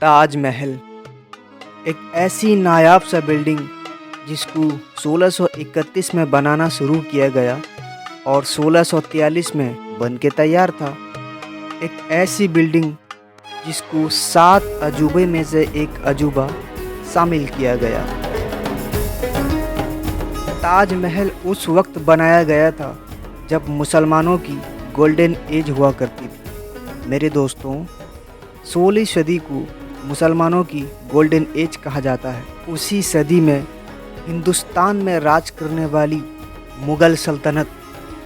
ताज महल एक ऐसी नायाब सा बिल्डिंग जिसको 1631 में बनाना शुरू किया गया और 1643 में बन के तैयार था। एक ऐसी बिल्डिंग जिसको 7 अजूबे में से एक अजूबा शामिल किया गया। ताज महल उस वक्त बनाया गया था जब मुसलमानों की गोल्डन एज हुआ करती थी। मेरे दोस्तों, 16वीं सदी को मुसलमानों की गोल्डन एज कहा जाता है। उसी सदी में हिंदुस्तान में राज करने वाली मुग़ल सल्तनत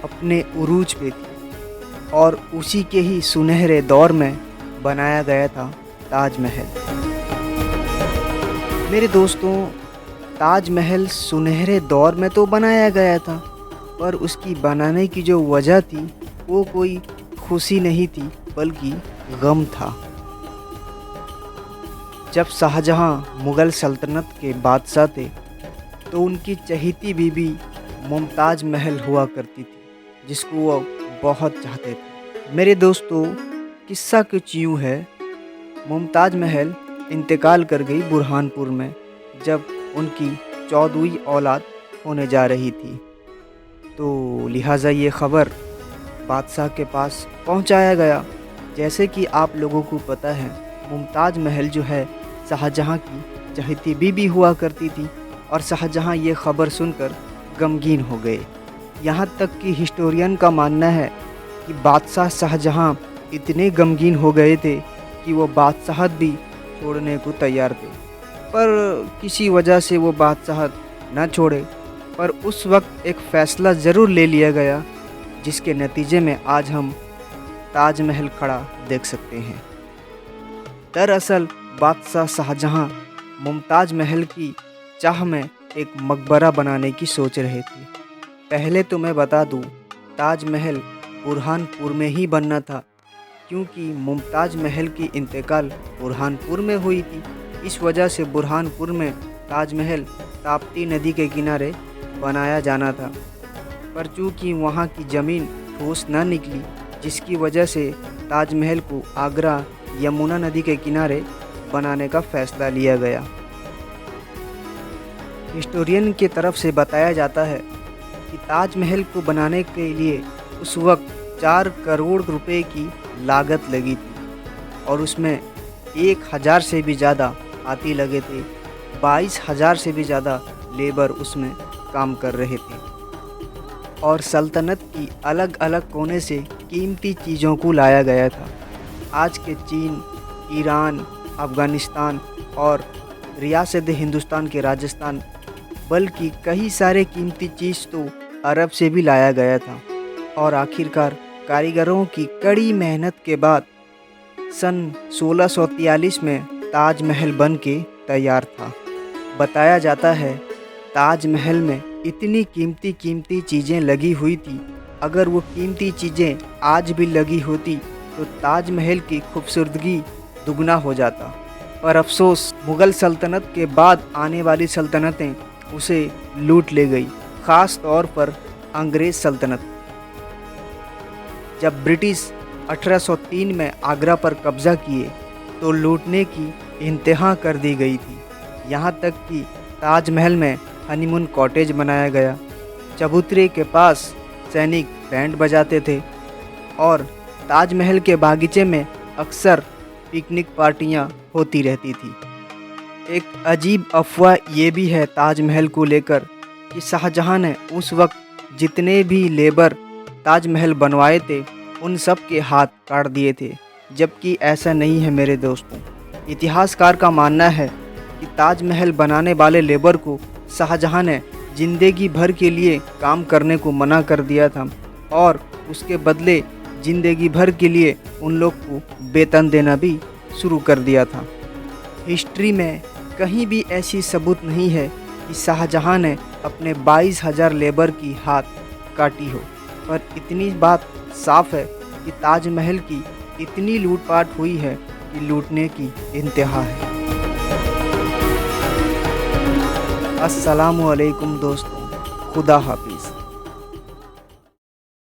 अपने उरूज पे थी और उसी के ही सुनहरे दौर में बनाया गया था ताज महल। मेरे दोस्तों, ताज महल सुनहरे दौर में तो बनाया गया था, पर उसकी बनाने की जो वजह थी वो कोई खुशी नहीं थी बल्कि गम था। जब शाहजहां मुग़ल सल्तनत के बादशाह थे तो उनकी चहेती बीबी मुमताज़ महल हुआ करती थी, जिसको वो बहुत चाहते थे। मेरे दोस्तों, किस्सा कुछ यूँ है। मुमताज़ महल इंतकाल कर गई बुरहानपुर में जब उनकी 14वीं औलाद होने जा रही थी, तो लिहाजा ये ख़बर बादशाह के पास पहुंचाया गया। जैसे कि आप लोगों को पता है, मुमताज़ महल जो है शाहजहां की चहेती बीबी हुआ करती थी और शाहजहां ये ख़बर सुनकर गमगीन हो गए। यहाँ तक कि हिस्टोरियन का मानना है कि बादशाह शाहजहां इतने गमगीन हो गए थे कि वो बादशाहत भी छोड़ने को तैयार थे, पर किसी वजह से वो बादशाहत न छोड़े। पर उस वक्त एक फ़ैसला ज़रूर ले लिया गया जिसके नतीजे में आज हम ताज महल खड़ा देख सकते हैं। दरअसल बादशाह शाहजहां मुमताज़ महल की चाह में एक मकबरा बनाने की सोच रहे थे। पहले तो मैं बता दूं, ताज महल बुरहानपुर में ही बनना था, क्योंकि मुमताज़ महल की इंतकाल बुरहानपुर में हुई थी। इस वजह से बुरहानपुर में ताज महल ताप्ती नदी के किनारे बनाया जाना था, पर चूँकि वहाँ की ज़मीन ठोस न निकली, जिसकी वजह से ताज महल को आगरा यमुना नदी के किनारे बनाने का फ़ैसला लिया गया। हिस्टोरियन की तरफ से बताया जाता है कि ताज महल को बनाने के लिए उस वक्त 4 करोड़ रुपए की लागत लगी थी और उसमें 1000 से भी ज़्यादा हाथी लगे थे, 22,000 से भी ज़्यादा लेबर उसमें काम कर रहे थे और सल्तनत की अलग अलग कोने से कीमती चीज़ों को लाया गया था। आज के चीन, ईरान, अफ़गानिस्तान और रियासत हिंदुस्तान के राजस्थान, बल्कि कई सारे कीमती चीज़ तो अरब से भी लाया गया था। और आखिरकार कारीगरों की कड़ी मेहनत के बाद सन 1643 में ताज महल बन के तैयार था। बताया जाता है ताज महल में इतनी कीमती चीज़ें लगी हुई थी, अगर वो कीमती चीज़ें आज भी लगी होती तो ताज महल की खूबसूरती दुगना हो जाता। पर अफसोस, मुग़ल सल्तनत के बाद आने वाली सल्तनतें उसे लूट ले गई, ख़ास तौर पर अंग्रेज़ सल्तनत। जब ब्रिटिश 1803 में आगरा पर कब्ज़ा किए तो लूटने की इंतहा कर दी गई थी। यहाँ तक कि ताज महल में हनीमून कॉटेज बनाया गया, चबूतरे के पास सैनिक बैंड बजाते थे और ताज महल के बागीचे में अक्सर पिकनिक पार्टियां होती रहती थी। एक अजीब अफवाह ये भी है ताज महल को लेकर कि शाहजहां ने उस वक्त जितने भी लेबर ताज महल बनवाए थे उन सब के हाथ काट दिए थे, जबकि ऐसा नहीं है मेरे दोस्तों। इतिहासकार का मानना है कि ताज महल बनाने वाले लेबर को शाहजहां ने ज़िंदगी भर के लिए काम करने को मना कर दिया था और उसके बदले ज़िंदगी भर के लिए उन लोग को वेतन देना भी शुरू कर दिया था। हिस्ट्री में कहीं भी ऐसी सबूत नहीं है कि शाहजहां ने अपने 22,000 लेबर की हाथ काटी हो, पर इतनी बात साफ है कि ताज महल की इतनी लूटपाट हुई है कि लूटने की इंतहा है। अस्सलामु अलैकुम दोस्तों, खुदा हाफिज़।